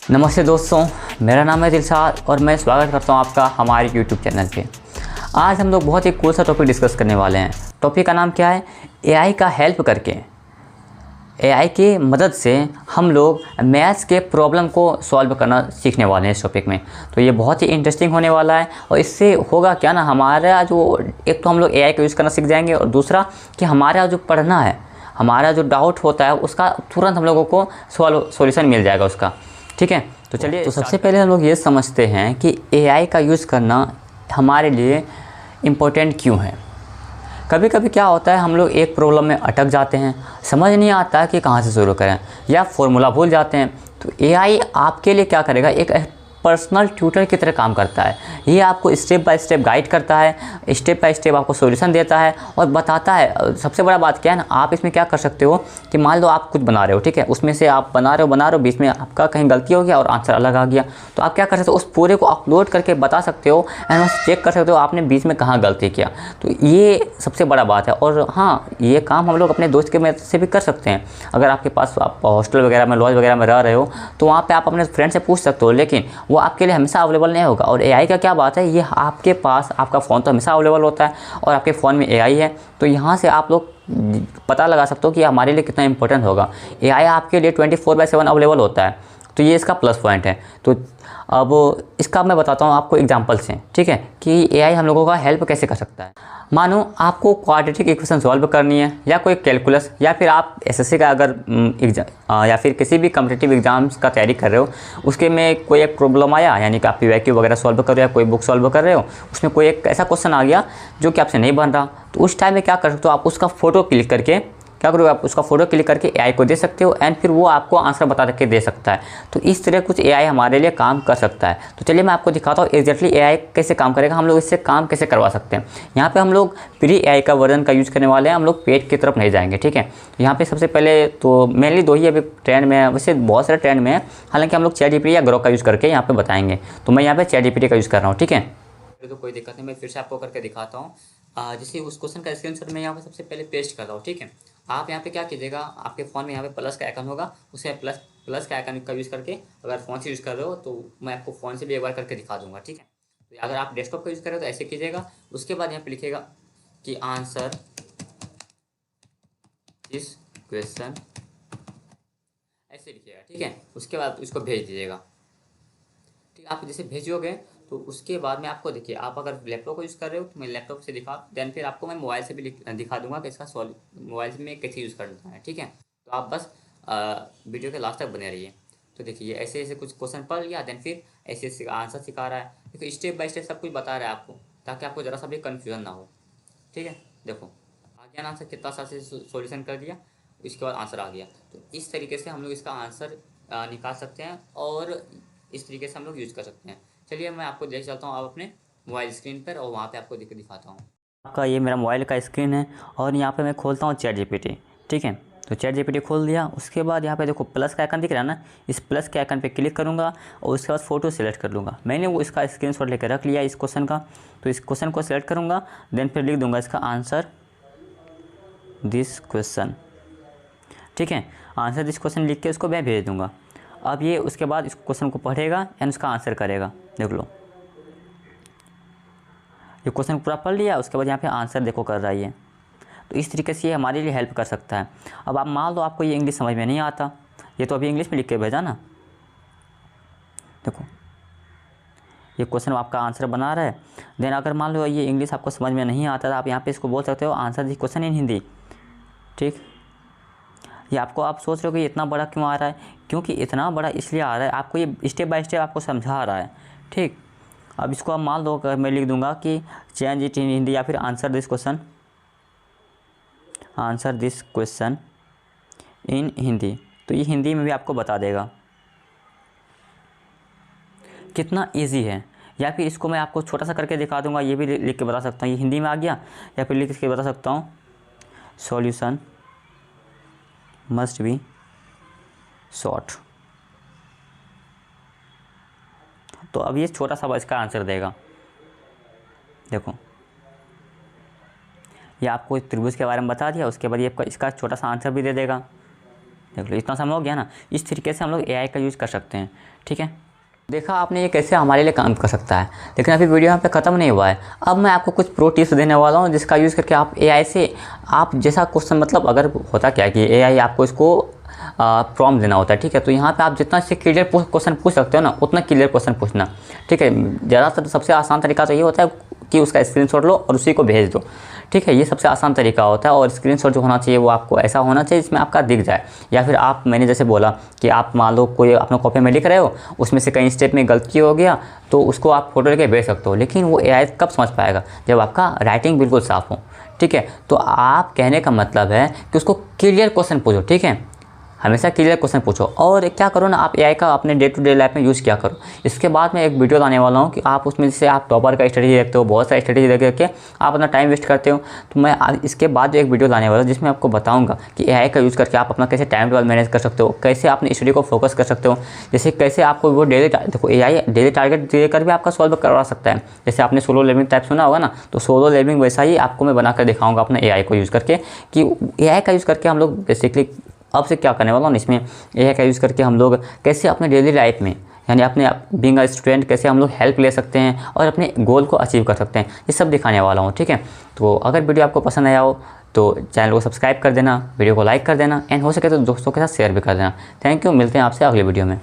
नमस्ते दोस्तों, मेरा नाम है दिलशाद और मैं स्वागत करता हूं आपका हमारे YouTube चैनल पे। आज हम लोग बहुत ही कूल सा टॉपिक डिस्कस करने वाले हैं। टॉपिक का नाम क्या है? एआई का हेल्प करके, एआई की मदद से हम लोग मैथ्स के प्रॉब्लम को सॉल्व करना सीखने वाले हैं इस टॉपिक में। तो ये बहुत ही इंटरेस्टिंग होने वाला है और इससे होगा क्या ना, हमारा जो एक तो हम लोग एआई का यूज़ करना सीख जाएंगे और दूसरा कि हमारा जो पढ़ना है, हमारा जो डाउट होता है उसका तुरंत हम लोगों को सॉल्यूशन मिल जाएगा उसका। ठीक है, तो चलिए। तो सबसे पहले हम लोग ये समझते हैं कि एआई का यूज़ करना हमारे लिए इम्पोर्टेंट क्यों है। कभी कभी क्या होता है, हम लोग एक प्रॉब्लम में अटक जाते हैं, समझ नहीं आता कि कहाँ से शुरू करें या फॉर्मूला भूल जाते हैं। तो एआई आपके लिए क्या करेगा, एक पर्सनल ट्यूटर की तरह काम करता है। ये आपको स्टेप बाय स्टेप गाइड करता है, स्टेप बाय स्टेप आपको सॉल्यूशन देता है और बताता है। सबसे बड़ा बात क्या है ना, आप इसमें क्या कर सकते हो कि मान लो आप कुछ बना रहे हो, ठीक है, उसमें से आप बना रहे हो, बीच में आपका कहीं गलती हो गया और आंसर अलग आ गया, तो आप क्या कर सकते हो, उस पूरे को अपलोड करके बता सकते हो एंड चेक कर सकते हो आपने बीच में कहाँ गलती किया। तो ये सबसे बड़ा बात है। और हाँ, ये काम हम लोग अपने दोस्त के मदद से भी कर सकते हैं। अगर आपके पास, आप हॉस्टल वगैरह में, लॉज वगैरह में रह रहे हो, तो वहाँ पर आप अपने फ्रेंड से पूछ सकते हो, लेकिन वो आपके लिए हमेशा अवेलेबल नहीं होगा। और एआई का क्या बात है, ये आपके पास, आपका फ़ोन तो हमेशा अवेलेबल होता है और आपके फ़ोन में एआई है, तो यहाँ से आप लोग पता लगा सकते हो कि हमारे लिए कितना इंपॉर्टेंट होगा। एआई आपके लिए 24/7 अवेलेबल होता है, तो ये इसका प्लस पॉइंट है। तो अब इसका मैं बताता हूँ आपको एग्जांपल से, ठीक है, कि एआई हम लोगों का हेल्प कैसे कर सकता है। मानो आपको क्वाड्रेटिक इक्वेशन सॉल्व करनी है या कोई कैलकुलस, या फिर आप एसएससी का अगर एग्जाम या फिर किसी भी कॉम्पिटिटिव एग्जाम्स का तैयारी कर रहे हो, उसके में कोई एक प्रॉब्लम आया, यानी कि आप पीवाईक्यू वगैरह सॉल्व कर रहे हो या कोई बुक सॉल्व कर रहे हो, उसमें कोई एक ऐसा क्वेश्चन आ गया जो कि आपसे नहीं बन रहा, तो उस टाइम में क्या कर सकते हो, आप उसका फ़ोटो क्लिक करके क्या करोगे, आप उसका फ़ोटो क्लिक करके एआई को दे सकते हो एंड फिर वो आपको आंसर बता के दे सकता है। तो इस तरह कुछ एआई हमारे लिए काम कर सकता है। तो चलिए मैं आपको दिखाता हूँ एग्जैक्टली एआई कैसे काम करेगा, हम लोग इससे काम कैसे करवा सकते हैं। यहाँ पे हम लोग प्री एआई का वर्जन का यूज़ करने वाले हैं, हम लोग पेड की तरफ नहीं जाएंगे, ठीक है। यहाँ पे सबसे पहले तो मेनली दो ही अभी ट्रेंड में है, वैसे बहुत सारे ट्रेंड में है, हालांकि हम लोग चैट जीपीटी या ग्रोक का यूज़ करके यहाँ पे बताएंगे। तो मैं यहाँ पे चैट जीपीटी का यूज़ कर रहा हूँ, ठीक है। तो कोई दिक्कत नहीं, मैं फिर से आपको करके दिखाता हूँ। जैसे उस क्वेश्चन का स्क्रीनशॉट मैं यहाँ पे सबसे पहले पेस्ट करता हूँ, ठीक है। आप यहाँ पे क्या कीजिएगा, आपके फ़ोन में यहाँ पे प्लस का आइकन होगा, उसे प्लस का आइकन का यूज़ करके, अगर फ़ोन से यूज़ कर रहे हो तो मैं आपको फ़ोन से भी एक बार करके दिखा दूंगा, ठीक है। तो अगर आप डेस्कटॉप का यूज़ कर रहे हो तो ऐसे कीजिएगा। उसके बाद यहाँ पे लिखिएगा कि आंसर इस क्वेश्चन, ऐसे लिखिएगा, ठीक है। उसके बाद इसको भेज दीजिएगा, ठीक। आप जैसे भेजोगे तो उसके बाद में आपको, देखिए, आप अगर लैपटॉप को यूज़ कर रहे हो तो मैं लैपटॉप से दिखा, देन फिर आपको मैं मोबाइल से भी दिखा दूंगा कि इसका सॉल्व मोबाइल में कैसे यूज़ करना है, ठीक है। तो आप बस वीडियो के लास्ट तक बने रहिए। तो देखिए ऐसे ऐसे कुछ क्वेश्चन पढ़ लिया, देन फिर ऐसे ऐसे आंसर सिखा रहा है, देखो स्टेप बाय स्टेप सब कुछ बता रहा है आपको, ताकि आपको ज़रा सा भी कन्फ्यूजन ना हो, ठीक है। देखो आ गया ना आंसर, कितना सा से सोल्यूशन कर दिया, इसके बाद आंसर आ गया। तो इस तरीके से हम लोग इसका आंसर निकाल सकते हैं और इस तरीके से हम लोग यूज़ कर सकते हैं। चलिए मैं आपको देख चलता हूँ आप अपने मोबाइल स्क्रीन पर और वहाँ पे आपको दिखाता हूँ। आपका ये मेरा मोबाइल का स्क्रीन है और यहाँ पे मैं खोलता हूँ चैट जीपीटी, ठीक है। तो चैट जीपीटी खोल दिया। उसके बाद यहाँ पे देखो प्लस का आइकन दिख रहा है ना, इस प्लस के आइकन पे क्लिक करूँगा और उसके बाद फ़ोटो सेलेक्ट कर लूँगा। मैंने वो इसका स्क्रीनशॉट लेकर रख लिया इस क्वेश्चन का, तो इस क्वेश्चन को सेलेक्ट करूँगा, देन फिर लिख दूँगा इसका आंसर दिस क्वेश्चन, ठीक है। आंसर दिस क्वेश्चन लिख के उसको मैं भेज दूँगा। अब ये उसके बाद इस क्वेश्चन को पढ़ेगा एंड उसका आंसर करेगा। देख लो, ये क्वेश्चन पूरा पढ़ लिया, उसके बाद यहाँ पे आंसर देखो कर रहा है ये। तो इस तरीके से ये हमारे लिए हेल्प कर सकता है। अब आप मान लो आपको ये इंग्लिश समझ में नहीं आता, ये तो अभी इंग्लिश में लिख के भेजा ना, देखो ये क्वेश्चन आपका आंसर बना रहा है। देन अगर मान लो ये इंग्लिश आपको समझ में नहीं आता, तो आप यहाँ पे इसको बोल सकते हो answer this question in Hindi, ठीक। ये आपको, आप सोच रहे हो कि इतना बड़ा क्यों आ रहा है, क्योंकि इतना बड़ा इसलिए आ रहा है, आपको ये स्टेप बाय स्टेप आपको समझा रहा है, ठीक। अब इसको आप मान लो, अगर मैं लिख दूंगा कि चेंज इट इन हिंदी या फिर answer this question in Hindi, तो ये हिंदी में भी आपको बता देगा। कितना इजी है। या फिर इसको मैं आपको छोटा सा करके दिखा दूंगा, ये भी लिख के बता सकता हूँ, ये हिंदी में आ गया, या फिर लिख के बता सकता हूँ सॉल्यूशन मस्ट बी शॉर्ट। तो अब ये छोटा सा इसका आंसर देगा। देखो ये आपको त्रिभुज के बारे में बता दिया, उसके बाद ये इसका छोटा सा आंसर भी दे देगा, देख लो इतना समय हो गया ना। इस तरीके से हम लोग एआई का यूज़ कर सकते हैं। ठीक है, देखा आपने ये कैसे हमारे लिए काम कर सकता है। लेकिन अभी वीडियो यहाँ पे ख़त्म नहीं हुआ है। अब मैं आपको कुछ प्रो टिप्स देने वाला हूँ जिसका यूज़ करके आप एआई से आप जैसा क्वेश्चन, मतलब अगर होता क्या है कि एआई आपको इसको प्रॉम्प्ट देना होता है। ठीक है, तो यहाँ पे आप जितना इससे क्लियर क्वेश्चन पूछ सकते हो ना, उतना क्लियर क्वेश्चन पूछना। ठीक है, ज़्यादातर सबसे आसान तरीका तो ये होता है कि उसका स्क्रीनशॉट लो और उसी को भेज दो। ठीक है, ये सबसे आसान तरीका होता है। और स्क्रीनशॉट जो होना चाहिए वो आपको ऐसा होना चाहिए जिसमें आपका दिख जाए। या फिर आप, मैंने जैसे बोला कि आप मान लो कोई अपना कॉपी में लिख रहे हो, उसमें से कई स्टेप में गलती हो गया, तो उसको आप फोटो लेके भेज सकते हो। लेकिन वो एआई कब समझ पाएगा? जब आपका राइटिंग बिल्कुल साफ़ हो। ठीक है, तो आप कहने का मतलब है कि उसको क्लियर क्वेश्चन पूछो। ठीक है, हमेशा क्लियर क्वेश्चन पूछो। और क्या करो ना, आप एआई का अपने डे टू डे लाइफ में यूज़ किया करो। इसके बाद मैं एक वीडियो लाने वाला हूँ कि आप उसमें जैसे आप टॉपर का स्ट्रेटेजी देखते हो, बहुत सारी स्ट्रेटेजी देख के आप अपना टाइम वेस्ट करते हो, तो मैं इसके बाद जो एक वीडियो लाने वाला हूँ जिसमें आपको बताऊँगा कि एआई का यूज़ करके आप अपना कैसे टाइम टेबल मैनेज कर सकते हो, कैसे अपनी स्टडी को फोकस कर सकते हो, जैसे कैसे आपको वो डेली, देखो एआई डेली टारगेट देकर भी आपका सॉल्व करवा सकता है। जैसे आपने सोलो लेवलिंग टाइप सुना होगा ना, तो सोलो लेवलिंग वैसा ही आपको मैं बना कर दिखाऊँगा अपने एआई को यूज़ करके, कि एआई का यूज़ करके हम लोग बेसिकली अब से क्या करने वाला हूँ इसमें, एआई का यूज़ करके हम लोग कैसे अपने डेली लाइफ में, यानी अपने बीइंग अ स्टूडेंट, कैसे हम लोग हेल्प ले सकते हैं और अपने गोल को अचीव कर सकते हैं, ये सब दिखाने वाला हूँ। ठीक है, तो अगर वीडियो आपको पसंद आया हो तो चैनल को सब्सक्राइब कर देना, वीडियो को लाइक कर देना, एंड हो सके तो दोस्तों के साथ शेयर भी कर देना। थैंक यू, मिलते हैं आपसे अगले वीडियो में।